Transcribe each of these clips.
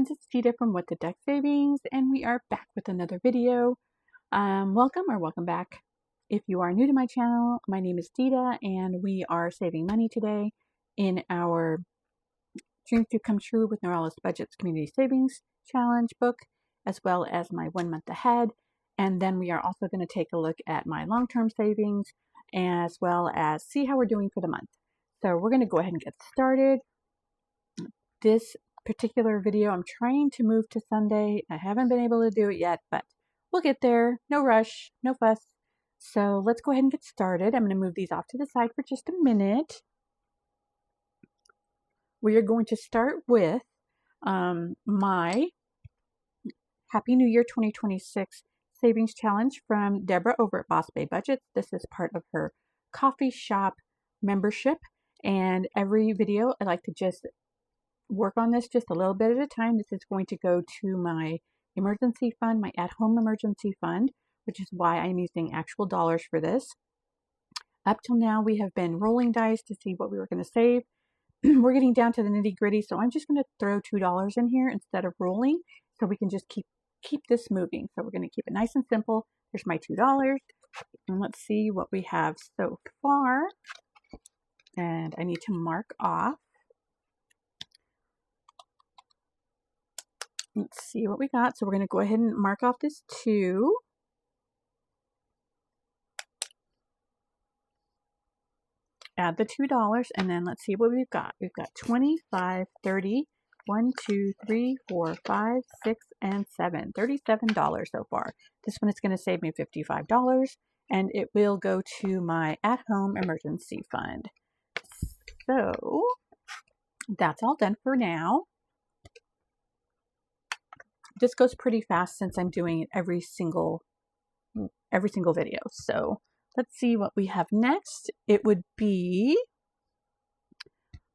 friends, it's Dida from What the Duck Savings, and we are back with another video. Welcome back. If you are new to my channel, my name is Dida, and we are saving money today in our Dreams Do Come True with Norellis Budgets Community Savings Challenge book, as well as my 1 month ahead. And then we are also going to take a look at my long-term savings, as well as see how we're doing for the month. So we're going to go ahead and get started. This particular video I'm trying to move to Sunday. I haven't been able to do it yet, but we'll get there. No rush, no fuss. So let's go ahead and get started. I'm going to move these off to the side for just a minute. We are going to start with my Happy New Year 2026 Savings Challenge from Deborah over at Boss Bay Budgets. This is part of her coffee shop membership, and every video I like to just work on this just a little bit at a time. This is going to go to my emergency fund, my at-home emergency fund, which is why I'm using actual dollars for this. Up till now, we have been rolling dice to see what we were going to save. We're getting down to the nitty-gritty, so I'm just going to throw $2 in here instead of rolling, so we can just keep this moving. So we're going to keep it nice and simple. There's my $2, and let's see what we have so far. And I need to mark off. Let's see what we got. So we're going to go ahead and mark off this 2. Add the $2, and then let's see what we've got. We've got 25, 30, 1, 2, 3, 4, 5, 6, and 7. $37 so far. This one is going to save me $55, and it will go to my at-home emergency fund. So that's all done for now. This goes pretty fast since I'm doing it every single video. So let's see what we have next. It would be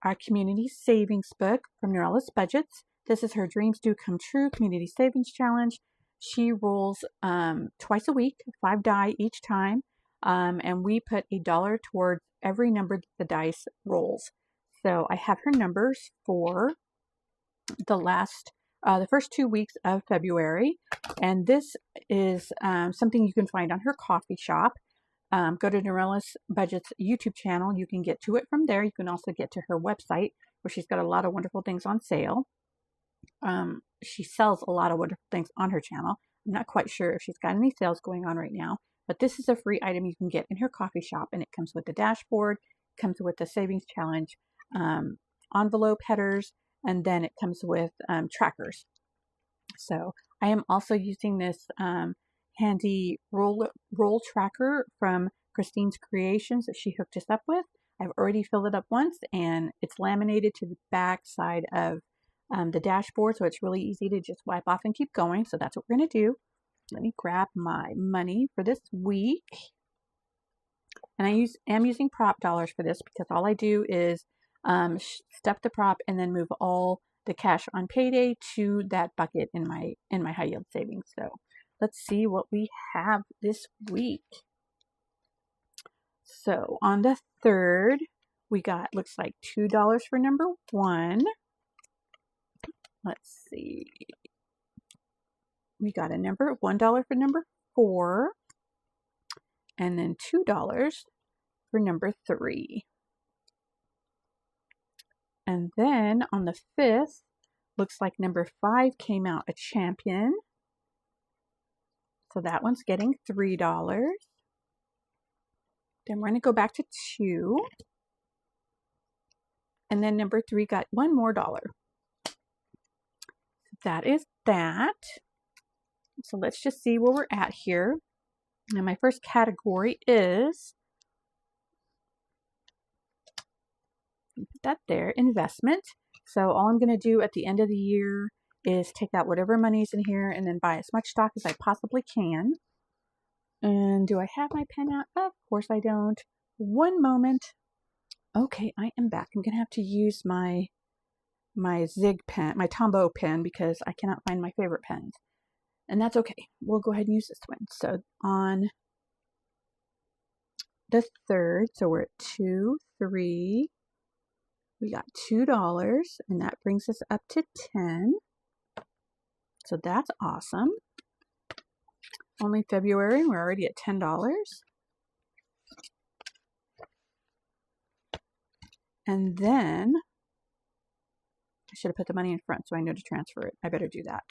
our community savings book from Norellis Budgets. This is her Dreams Do Come True Community Savings Challenge. She rolls twice a week, 5 die each time, and we put $1 towards every number that the dice rolls. So I have her numbers for the first 2 weeks of February, and this is something you can find on her coffee shop. Go to Norellis Budgets YouTube channel. You can get to it from there. You can also get to her website, where she's got a lot of wonderful things on sale. She sells a lot of wonderful things on her channel. I'm not quite sure if she's got any sales going on right now, but this is a free item you can get in her coffee shop, and it comes with the dashboard, comes with the savings challenge envelope headers, and then it comes with trackers. So I am also using this handy roll tracker from Christine's Creations that she hooked us up with. I've already filled it up once, and it's laminated to the back side of the dashboard, so it's really easy to just wipe off and keep going. So that's what we're going to do. Let me grab my money for this week. And I am using prop dollars for this, because all I do is stuff the prop and then move all the cash on payday to that bucket in my high yield savings. So let's see what we have this week. So on the 3rd, we got, looks like $2 for number 1. Let's see. We got $1 for number 4, and then $2 for number 3. And then on the 5th, looks like number 5 came out a champion. So that one's getting $3. Then we're going to go back to 2. And then number 3 got $1 more. That is that. So let's just see where we're at here. And my first category is, put that there, investment. So all I'm going to do at the end of the year is take out whatever money's in here and then buy as much stock as I possibly can. And do I have my pen out? Of course I don't. One moment. Okay, I am back. I'm going to have to use my Zig pen, my Tombow pen, because I cannot find my favorite pens. And that's okay. We'll go ahead and use this one. So on the 3rd, so we're at 2, 3. We got $2, and that brings us up to 10. So that's awesome. Only February, and we're already at $10. And then I should have put the money in front so I know to transfer it. I better do that.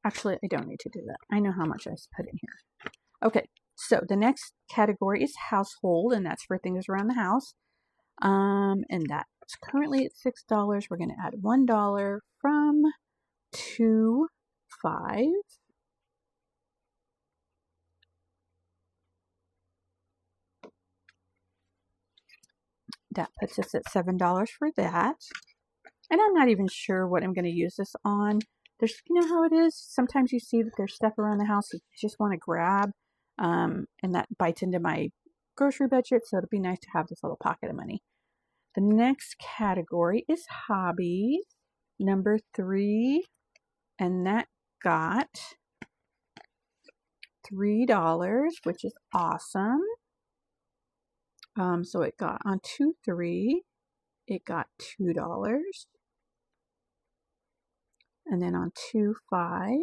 Actually, I don't need to do that. I know how much I put in here. Okay, so the next category is household, and that's for things around the house. And that's currently at $6. We're going to add $1 from 2.5. That puts us at $7 for that. And I'm not even sure what I'm going to use this on. There's, you know how it is? Sometimes you see that there's stuff around the house you just want to grab, and that bites into my grocery budget, so it'd be nice to have this little pocket of money. The next category is hobbies, number 3, and that got $3, which is awesome. So it got on 2.3, it got $2. And then on 2.5,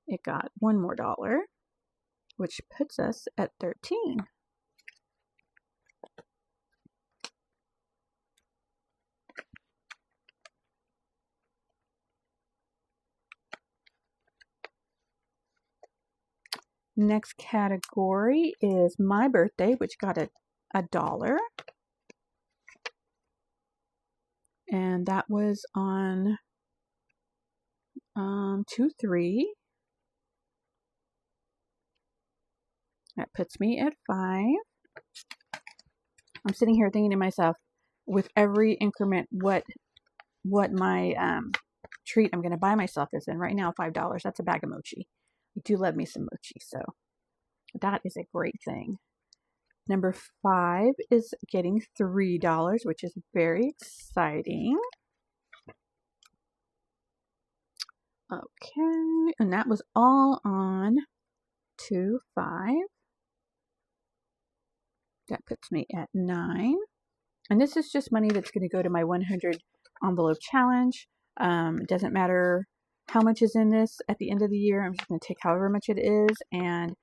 it got $1 more, which puts us at 13. Next category is my birthday, which got $1. And that was on 2.3. That puts me at 5. I'm sitting here thinking to myself, with every increment, what my treat I'm going to buy myself is. And right now, $5. That's a bag of mochi. I do love me some mochi, so that is a great thing. Number 5 is getting $3, which is very exciting. Okay, and that was all on 2.5. That puts me at 9. And this is just money that's going to go to my 100 envelope challenge. It doesn't matter how much is in this at the end of the year. I'm just going to take however much it is and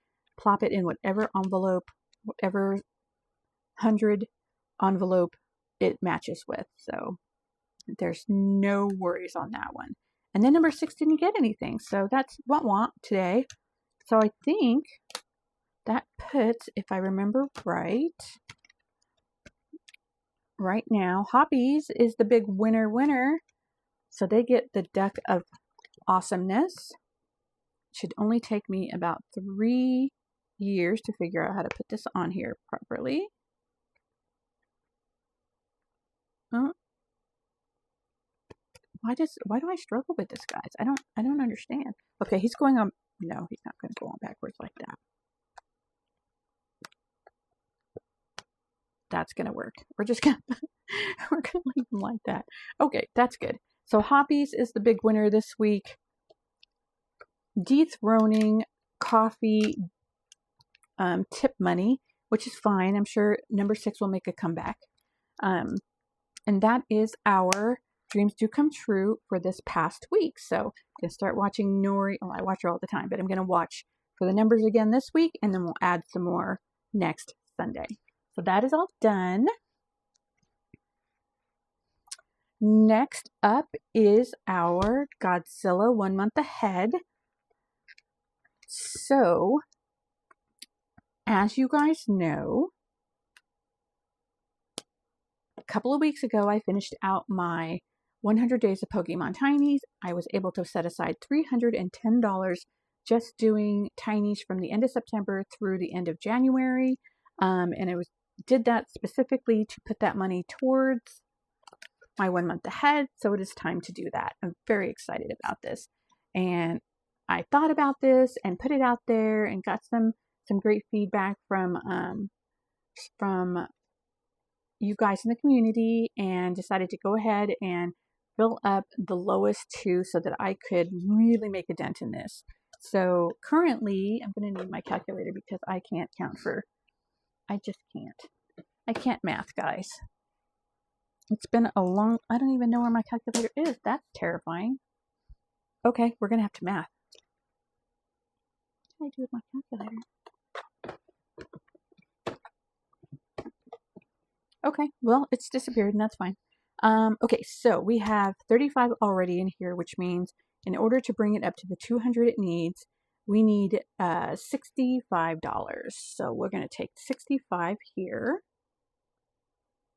plop it in whatever envelope, whatever 100 envelope it matches with. So there's no worries on that one. And then number 6 didn't get anything. So that's what today. So I think that puts, if I remember right now, hobbies is the big winner. So they get the Duck of Awesomeness. It should only take me about 3 years to figure out how to put this on here properly. Oh. Why do I struggle with this, guys? I don't understand. Okay, he's going on. No, he's not going to go on backwards like that. That's going to work. We're going to leave him like that. Okay, that's good. So hobbies is the big winner this week. Dethroning coffee tip money, which is fine. I'm sure number 6 will make a comeback. And that is our Dreams Do Come True for this past week. So I'm going to start watching Nori. Well, I watch her all the time, but I'm going to watch for the numbers again this week, and then we'll add some more next Sunday. So that is all done. Next up is our Godzilla 1 month ahead. So, as you guys know, a couple of weeks ago, I finished out my 100 Days of Pokemon Tinies. I was able to set aside $310 just doing Tinies from the end of September through the end of January. And I did that specifically to put that money towards my 1 month ahead. So it is time to do that. I'm very excited about this. And I thought about this and put it out there and got some great feedback from you guys in the community, and decided to go ahead and fill up the lowest 2 so that I could really make a dent in this. So currently, I'm going to need my calculator because I can't count I just can't. I can't math, guys. It's been a long, I don't even know where my calculator is. That's terrifying. Okay, we're going to have to math. What do I do with my calculator? Okay, well, it's disappeared and that's fine. Okay, so we have 35 already in here, which means in order to bring it up to the 200 it needs, we need $65. So we're going to take 65 here.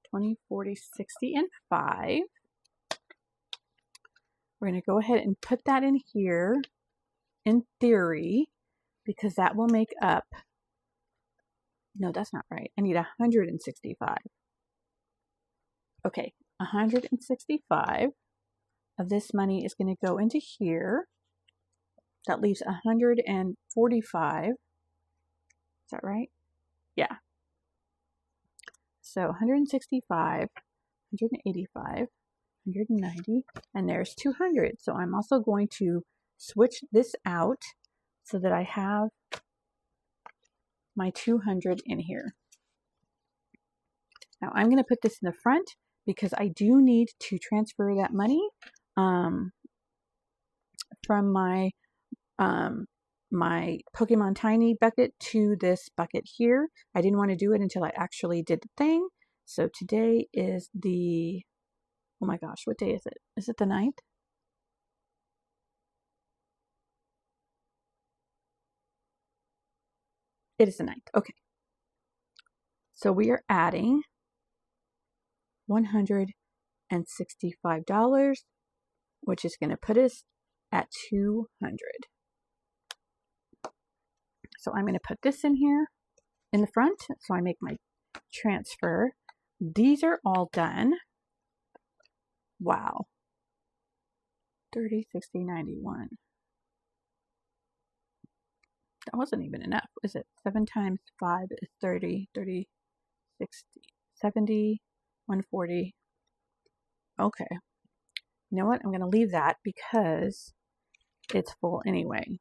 20, 40, 60, and 5. We're going to go ahead and put that in here in theory because that will make up, no, that's not right. I need 165. Okay, 165 of this money is going to go into here. That leaves 145. Is that right? Yeah. So 165, 185, 190, and there's 200. So I'm also going to switch this out so that I have my 200 in here. Now I'm going to put this in the front because I do need to transfer that money from my my Pokemon Tiny bucket to this bucket here. I didn't want to do it until I actually did the thing. So today is the, oh my gosh, what day is it? Is it the 9th? It is the 9th. Okay. So we are adding $165, which is going to put us at 200. So I'm going to put this in here in the front. So I make my transfer. These are all done. Wow. 30, 60, 91. That wasn't even enough, is it? 7 times 5 is 30, 30, 60, 70, 140. Okay. You know what? I'm going to leave that because it's full anyway.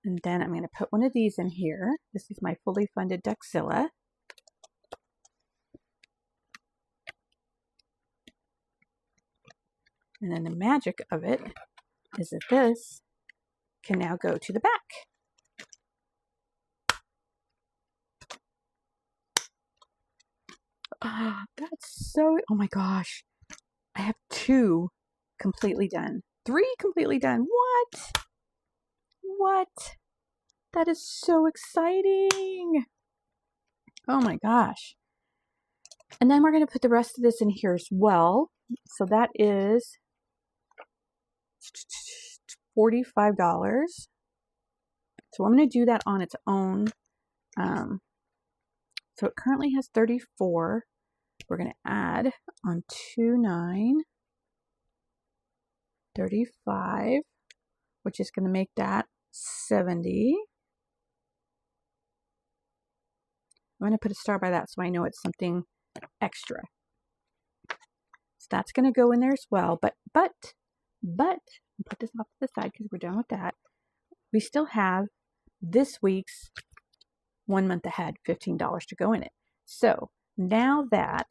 And then I'm going to put one of these in here. This is my fully funded Duckzilla. And then the magic of it is that this can now go to the back. Ah, that's so, oh my gosh. I have 2 completely done. 3 completely done. What? What? That is so exciting. Oh my gosh. And then we're going to put the rest of this in here as well. So that is $45. So I'm going to do that on its own. So it currently has 34. We're going to add on 2, 35, which is going to make that 70. I'm going to put a star by that so I know it's something extra. So that's going to go in there as well. But put this off to the side because we're done with that. We still have this week's 1 month ahead, $15 to go in it. So now that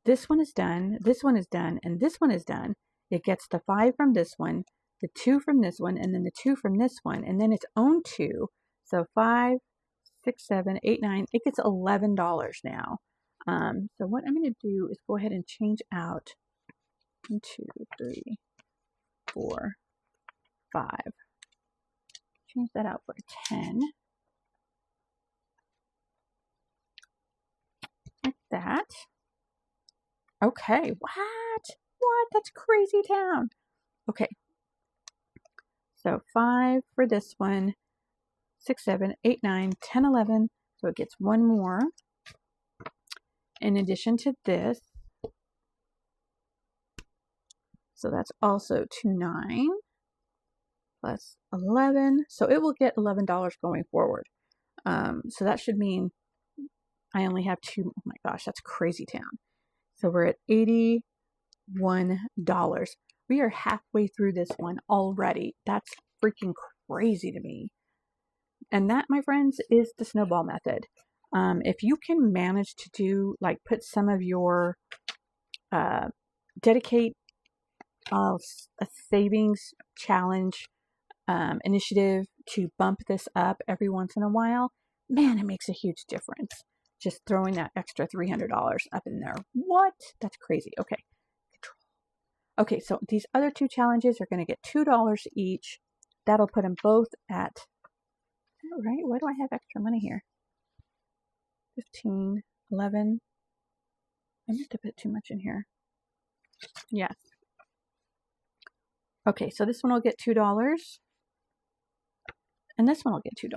this one is done, this one is done, and this one is done, it gets the 5 from this one, the 2 from this one, and then the 2 from this one, and then its own 2. So 5, 6, 7, 8, 9. It gets $11 now. So what I'm going to do is go ahead and change out 1, 2, 3, 4, 5. Change that out for a 10. Like that. Okay. What? That's crazy town. Okay. So 5 for this one. 6, 7, 8, 9, 10, 11. So it gets 1 more. In addition to this. So that's also 2, 9 plus 11. So it will get $11 going forward. So that should mean I only have 2. Oh my gosh, that's crazy town. So we're at $81. We are halfway through this one already. That's freaking crazy to me. And that, my friends, is the snowball method. If you can manage to do, like, put some of your, dedicate a savings challenge initiative to bump this up every once in a while, man, it makes a huge difference. Just throwing that extra $300 up in there. What? That's crazy. Okay. Okay, so these other two challenges are going to get $2 each. That'll put them both at, right? Why do I have extra money here? 15, 11. I must have put too much in here. Yes. Okay, so this one will get $2. And this one will get $2.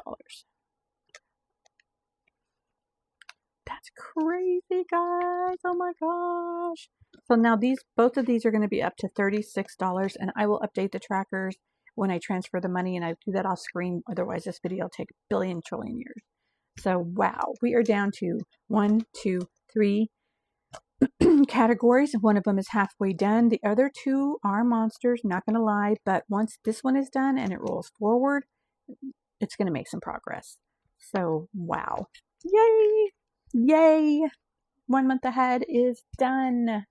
That's crazy, guys. Oh my gosh. So now both of these are going to be up to $36, and I will update the trackers when I transfer the money, and I do that off screen. Otherwise, this video will take a billion trillion years. So wow, we are down to 1, 2, 3 categories. One of them is halfway done. The other two are monsters, not going to lie, but once this one is done and it rolls forward, it's going to make some progress. So wow. Yay! Yay! 1 month ahead is done.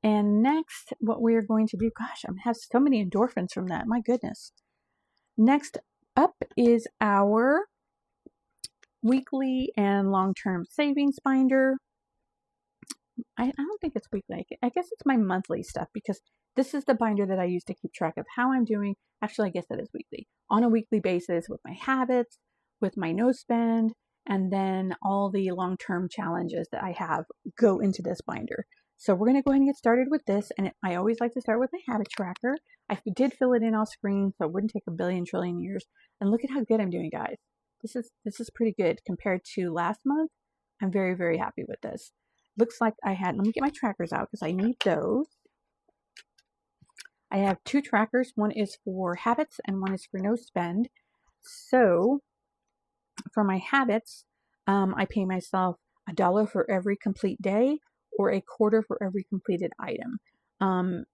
And next, what we're going to do, gosh, I have so many endorphins from that. My goodness. Next up is our weekly and long-term savings binder. I don't think it's weekly. I guess it's my monthly stuff, because this is the binder that I use to keep track of how I'm doing. Actually, I guess that is weekly. On a weekly basis with my habits, with my no spend, and then all the long-term challenges that I have go into this binder. So we're going to go ahead and get started with this. And I always like to start with my habit tracker. I did fill it in off screen, so it wouldn't take a billion trillion years. And look at how good I'm doing, guys. This is pretty good compared to last month. I'm very, very happy with this. Looks like let me get my trackers out because I need those. I have two trackers. One is for habits and one is for no spend. So for my habits, I pay myself $1 for every complete day, or a quarter for every completed item. And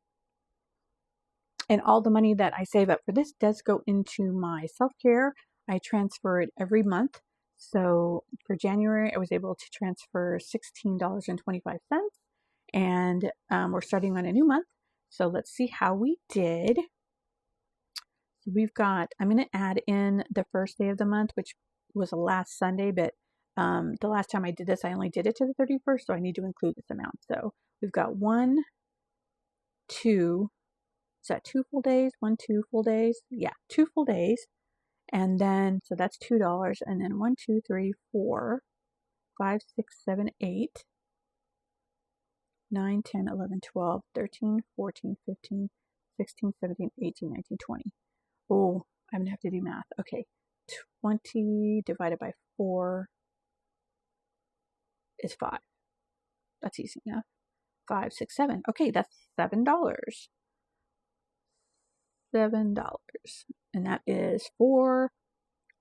all the money that I save up for this does go into my self-care. I transfer it every month. So for January, I was able to transfer $16.25. And we're starting on a new month. So let's see how we did. So I'm going to add in the first day of the month, which was last Sunday, but the last time I did this, I only did it to the 31st, so I need to include this amount. So we've got 1, 2, is that 2 full days? 1, 2 full days? Yeah, 2 full days. And then, so that's $2. And then 1, 2, 3, 4, 5, 6, 7, 8, 9, 10, 11, 12, 13, 14, 15, 16, 17, 18, 19, 20. Oh, I'm going to have to do math. Okay, 20 divided by 4 is 5. That's easy enough. 5, 6, 7. Okay, that's $7. $7. And that is for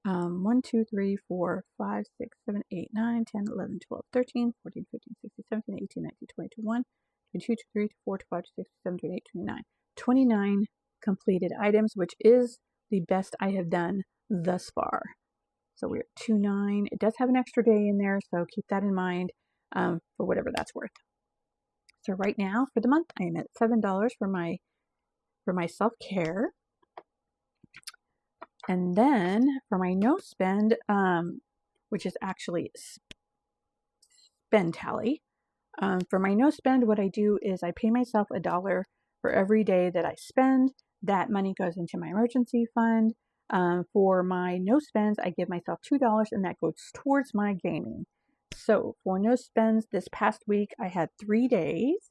1, 2, 3, 4, 5, 6, 7, 8, 9, 10, 11, 12, 13, 14, 15, 16, 17, 18, 19, 20, 21, 22, 23, 24, 25, 26, 27, 28, 29. 29 completed items, which is the best I have done thus far. So we're at 2.9. It does have an extra day in there, so keep that in mind for whatever that's worth. So right now for the month, I am at $7 for my self-care. And then for my no spend, which is actually spend tally. For my no spend, what I do is I pay myself $1 for every day that I spend. That money goes into my emergency fund. For my no spends, I give myself $2, and that goes towards my gaming. So for no spends this past week, I had 3 days.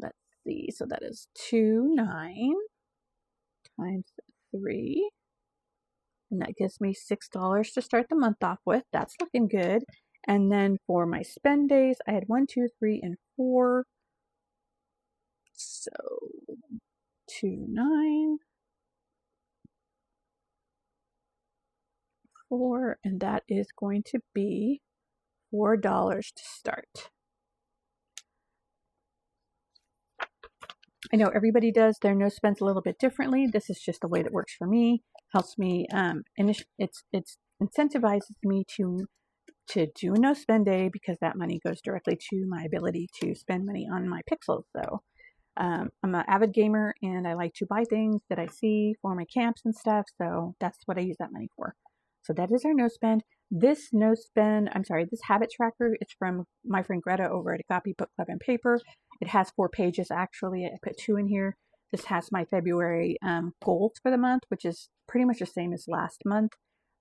Let's see. So that is 2.9 times 3. And that gives me $6 to start the month off with. That's looking good. And then for my spend days, I had 1, 2, 3, and 4. So 2.9, 4, and that is going to be $4 to start. I know everybody does their no spends a little bit differently. This is just the way that works for me. Helps me, and it's incentivizes me to do a no spend day because that money goes directly to my ability to spend money on my pixels. So I'm an avid gamer and I like to buy things that I see for my camps and stuff. So that's what I use that money for. So that is our no spend. This habit tracker, it's from my friend Greta over at Agape Book Club and Paper. It has 4 pages actually. I put 2 in here. This has my February goals for the month, which is pretty much the same as last month.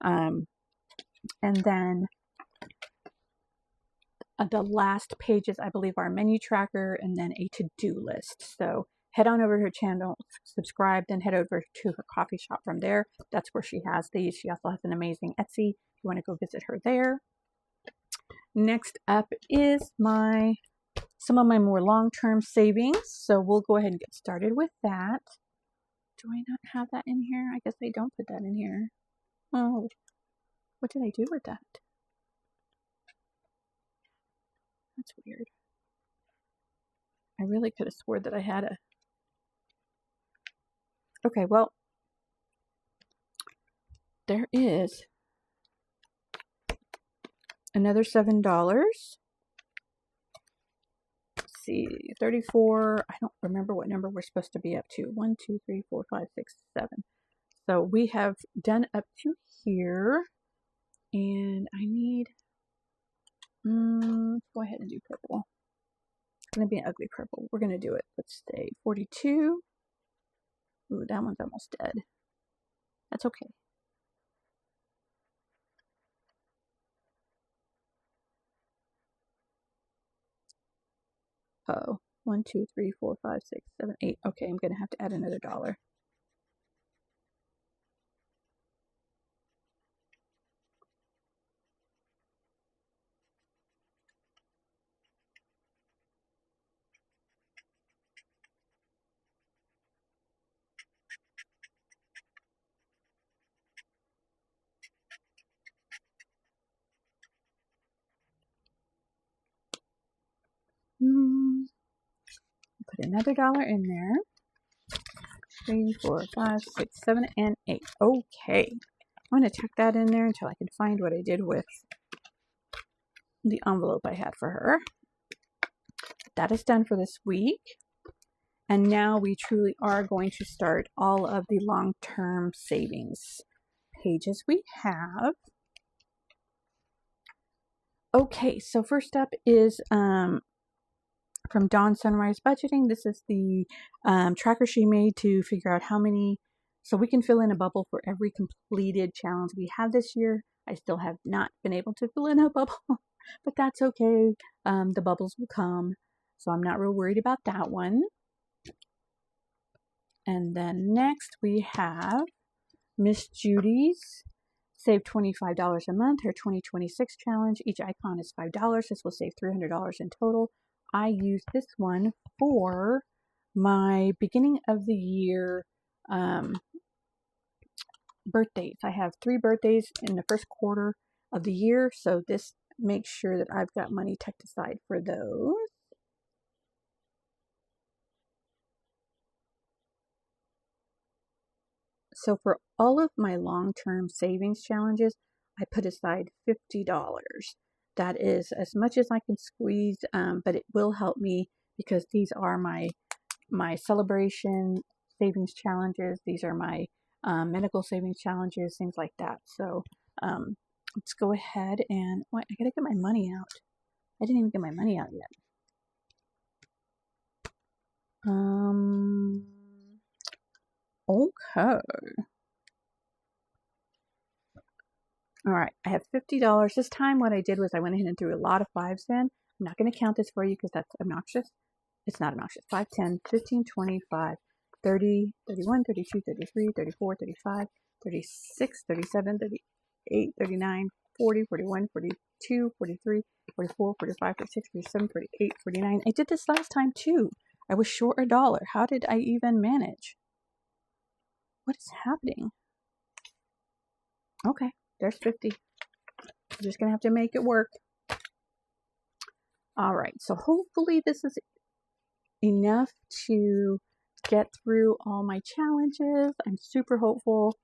And then the last pages, I believe, are a menu tracker and then a to-do list. So head on over to her channel, subscribe, then head over to her coffee shop from there. That's where she has these. She also has an amazing Etsy if you want to go visit her there. Next up is some of my more long-term savings. So we'll go ahead and get started with that. Do I not have that in here? I guess I don't put that in here. Oh, what did I do with that? That's weird. I really could have sworn that I had a... Okay, well, there is another $7. Let's see, 34. I don't remember what number we're supposed to be up to. 1, 2, 3, 4, 5, 6, 7. So we have done up to here. And I need... let's go ahead and do purple. It's going to be an ugly purple. We're going to do it. Let's say 42. Ooh, that one's almost dead. That's okay. Oh, 1, 2, 3, 4, 5, 6, 7, 8. Okay, I'm going to have to add another $1. Put another $1 in there. 3, 4, 5, 6, 7, and 8. Okay. I'm going to tuck that in there until I can find what I did with the envelope I had for her. That is done for this week. And now we truly are going to start all of the long-term savings pages we have. Okay, so first up is from Dawn Sunrise Budgeting. This is the tracker she made to figure out how many, so we can fill in a bubble for every completed challenge we have this year. I still have not been able to fill in a bubble, but that's okay. The bubbles will come, so I'm not real worried about that one. And then next we have Miss Judy's Save $25 a month, her 2026 challenge. Each icon is $5. This will save $300 in total. I used this one for my beginning of the year birthdays. I have 3 birthdays in the first quarter of the year, so this makes sure that I've got money tucked aside for those. So for all of my long-term savings challenges, I put aside $50. That is as much as I can squeeze, but it will help me because these are my celebration savings challenges. These are my medical savings challenges, things like that. So let's go ahead and I gotta get my money out. I didn't even get my money out yet. Okay. All right, I have $50. This time what I did was I went ahead and threw a lot of 5s in. I'm not going to count this for you because that's obnoxious. It's not obnoxious. 5, 10, 15, 25, 30, 31, 32, 33, 34, 35, 36, 37, 38, 39, 40, 41, 42, 43, 44, 45, 46, 47, 48, 49. I did this last time too. I was short $1. How did I even manage? What is happening? Okay, there's 50. I'm just going to have to make it work. All right, so hopefully this is enough to get through all my challenges. I'm super hopeful,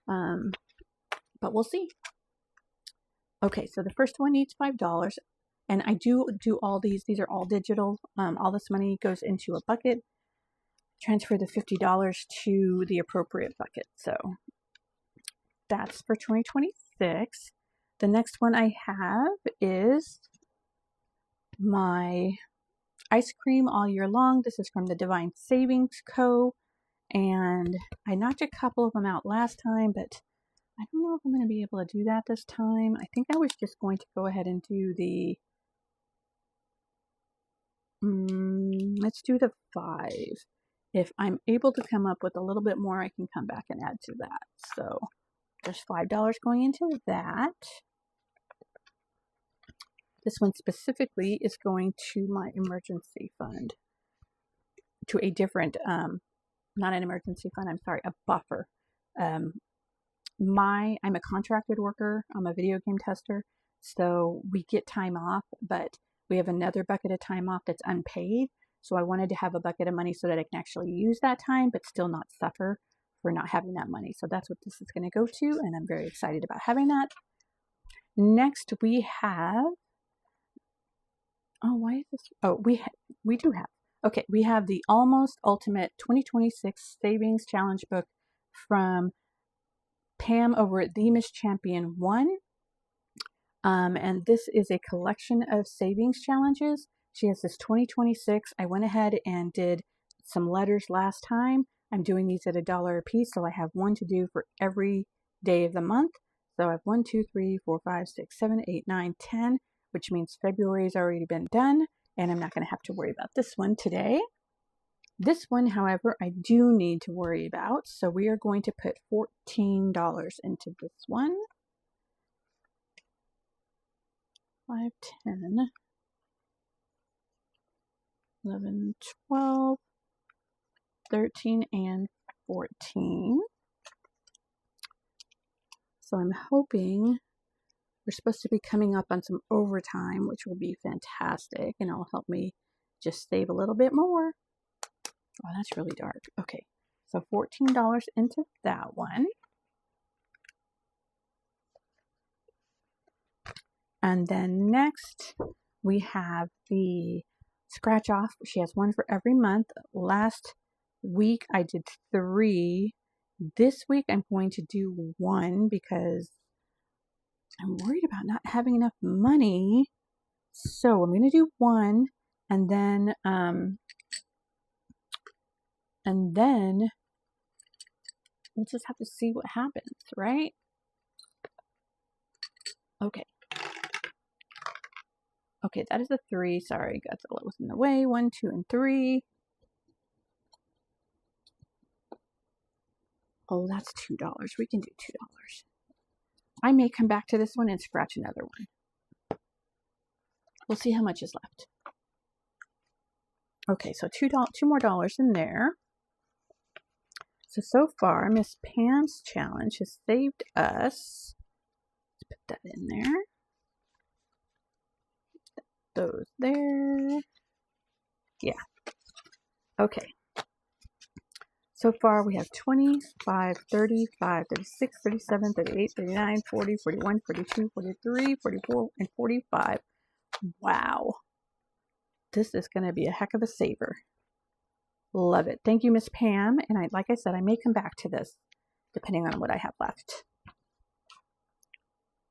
but we'll see. Okay, so the first one needs $5, and I do all these. These are all digital. All this money goes into a bucket. Transfer the $50 to the appropriate bucket. So that's for 2026. The next one I have is my ice cream all year long. This is from the Divine Savings Co. And I knocked a couple of them out last time, but I don't know if I'm going to be able to do that this time. I think I was just going to go ahead and do the, let's do the 5. If I'm able to come up with a little bit more, I can come back and add to that. So there's $5 going into that. This one specifically is going to my emergency fund, to a different, not an emergency fund, I'm sorry, a buffer. I'm a contracted worker. I'm a video game tester, so we get time off, but we have another bucket of time off that's unpaid. So I wanted to have a bucket of money so that I can actually use that time, but still not suffer for not having that money. So that's what this is going to go to, and I'm very excited about having that. Next, we have, oh, why is this? Oh, we do have, okay, we have the Almost Ultimate 2026 Savings Challenge book from Pam over at The Miss Champion 1. And this is a collection of savings challenges. She has this 2026. I went ahead and did some letters last time. I'm doing these at $1 a piece, so I have one to do for every day of the month. So I have 1, 2, 3, 4, 5, 6, 7, 8, 9, 10, which means February's already been done, and I'm not going to have to worry about this one today. This one, however, I do need to worry about, so we are going to put $14 into this one. 5, 10, 11, 12, 13, and 14. So I'm hoping we're supposed to be coming up on some overtime, which will be fantastic, and it'll help me just save a little bit more. Oh, that's really dark. Okay, so $14 into that one. And then next, we have the scratch off. She has one for every month. Last week, I did 3. This week, I'm going to do 1 because I'm worried about not having enough money. So I'm going to do 1, and then we'll just have to see what happens, right? Okay. Okay, that is a 3. Sorry, Godzilla was in the way. 1, 2, and 3. Oh, that's $2. We can do $2. I may come back to this one and scratch another one. We'll see how much is left. Okay, so $2 more dollars in there. So far, Miss Pam's challenge has saved us. Let's put that in there. Those there. Yeah. Okay. So far, we have 25, 35, 36, 37, 38, 39, 40, 41, 42, 43, 44, and 45. Wow. This is going to be a heck of a saver. Love it. Thank you, Miss Pam. And like I said, I may come back to this depending on what I have left.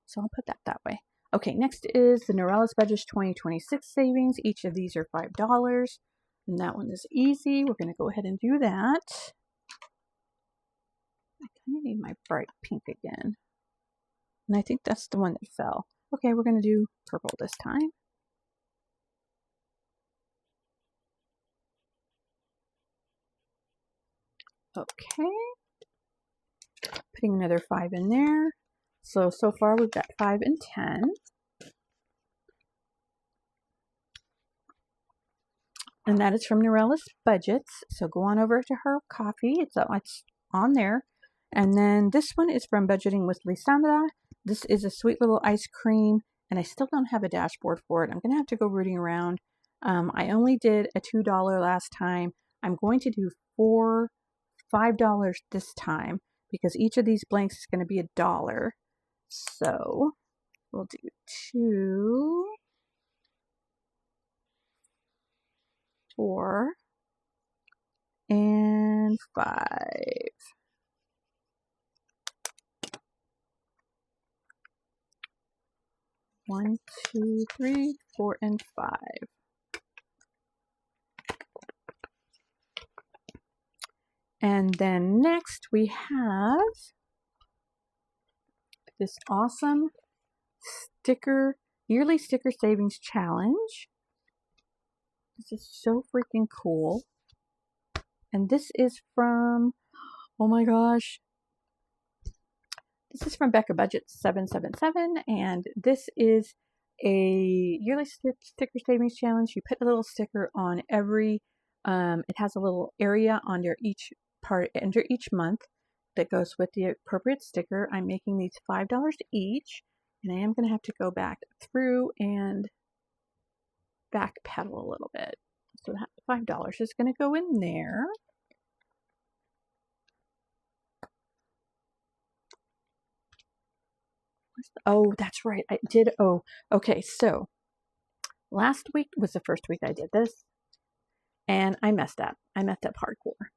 So I'll put that way. Okay, next is the Norellis Budget 2026 savings. Each of these are $5. And that one is easy. We're going to go ahead and do that. I kind of need my bright pink again. And I think that's the one that fell. Okay, we're going to do purple this time. Okay. Putting another 5 in there. So far we've got 5 and 10. And that is from Norellis Budgets. So go on over to her coffee. It's on there. And then this one is from Budgeting with Lisandra. This is a sweet little ice cream, and I still don't have a dashboard for it. I'm going to have to go rooting around. I only did a $2 last time I'm going to do $5 this time because each of these blanks is going to be $1. So we'll do 2, 4, and 5. 1, 2, 3, 4, and 5. And then next we have this awesome yearly sticker savings challenge. This is so freaking cool. And this is from, oh my gosh, this is from Becca Budget 777, and this is a yearly sticker savings challenge. You put a little sticker on every, it has a little area under each month that goes with the appropriate sticker. I'm making these $5 each, and I am going to have to go back through and backpedal a little bit. So that $5 is going to go in there. Oh, that's right. I did. Oh, okay. So last week was the first week I did this, and I messed up. I messed up hardcore.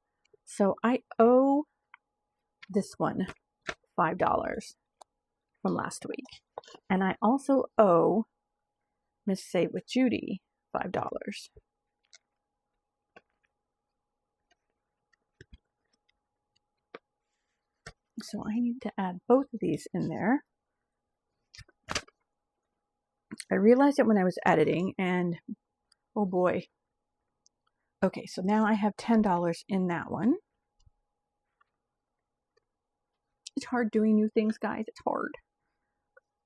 So I owe this one $5 from last week. And I also owe Miss Save with Judy $5. So I need to add both of these in there. I realized it when I was editing, and oh boy. Okay, so now I have $10 in that one. It's hard doing new things, guys. It's hard.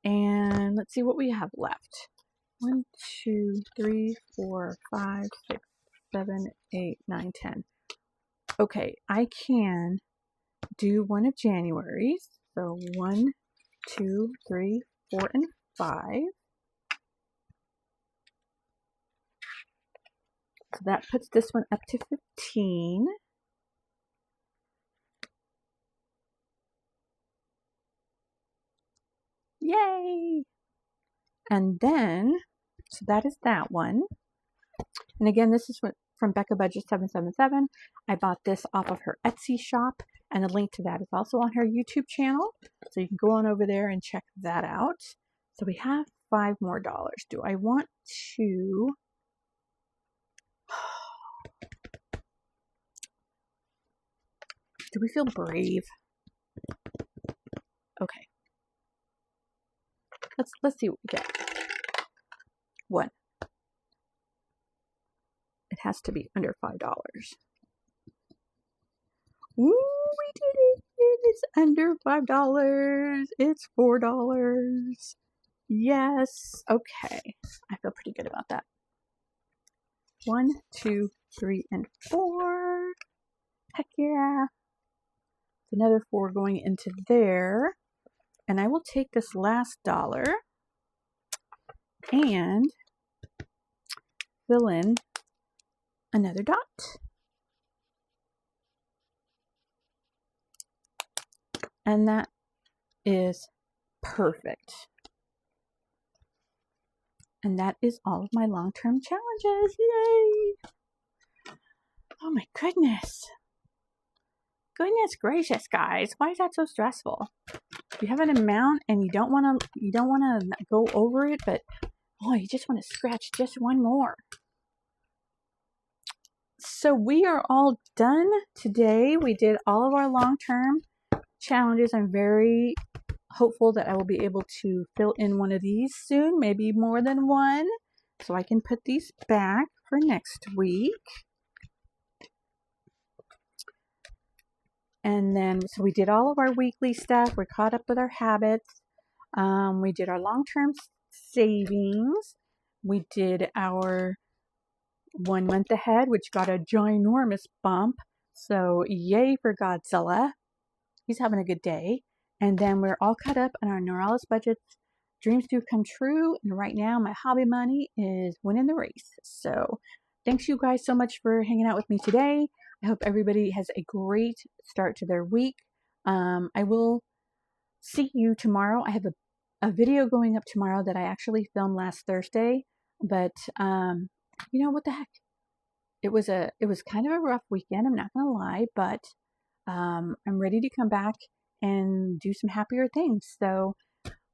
And let's see what we have left. 1, 2, 3, 4, 5, 6, 7, 8, 9, 10. Okay, I can do one of January's. So 1, 2, 3, 4, and 5. So that puts this one up to 15. Yay! And then, so that is that one. And again, this is from Becca Budget 777. I bought this off of her Etsy shop, and the link to that is also on her YouTube channel. So you can go on over there and check that out. So we have $5 more. Do I want to... Do we feel brave? Okay. Let's see what we get. 1. It has to be under $5. Ooh, we did it! It's under $5. It's $4. Yes. Okay. I feel pretty good about that. 1, 2, 3, and 4. Heck yeah. Another 4 going into there. And I will take this last $1 and fill in another dot. And that is perfect. And that is all of my long-term challenges. Yay! Oh my goodness. Goodness gracious, guys. Why is that so stressful? You have an amount and you don't want to go over it, but oh, you just want to scratch just one more. So we are all done today. We did all of our long-term challenges. I'm very hopeful that I will be able to fill in one of these soon, maybe more than one, so I can put these back for next week. And then, so we did all of our weekly stuff. We're caught up with our habits. We did our long-term savings. We did our 1 month ahead, which got a ginormous bump. So yay for Godzilla. He's having a good day. And then we're all caught up on our Neuralis budgets. Dreams do come true. And right now, my hobby money is winning the race. So thanks you guys so much for hanging out with me today. I hope everybody has a great start to their week. I will see you tomorrow. I have a video going up tomorrow that I actually filmed last Thursday, but you know what the heck? It was kind of a rough weekend, I'm not gonna lie, but I'm ready to come back and do some happier things. So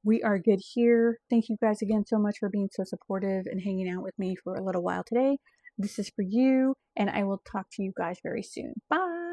we are good here. Thank you guys again so much for being so supportive and hanging out with me for a little while today. This is for you, and I will talk to you guys very soon. Bye.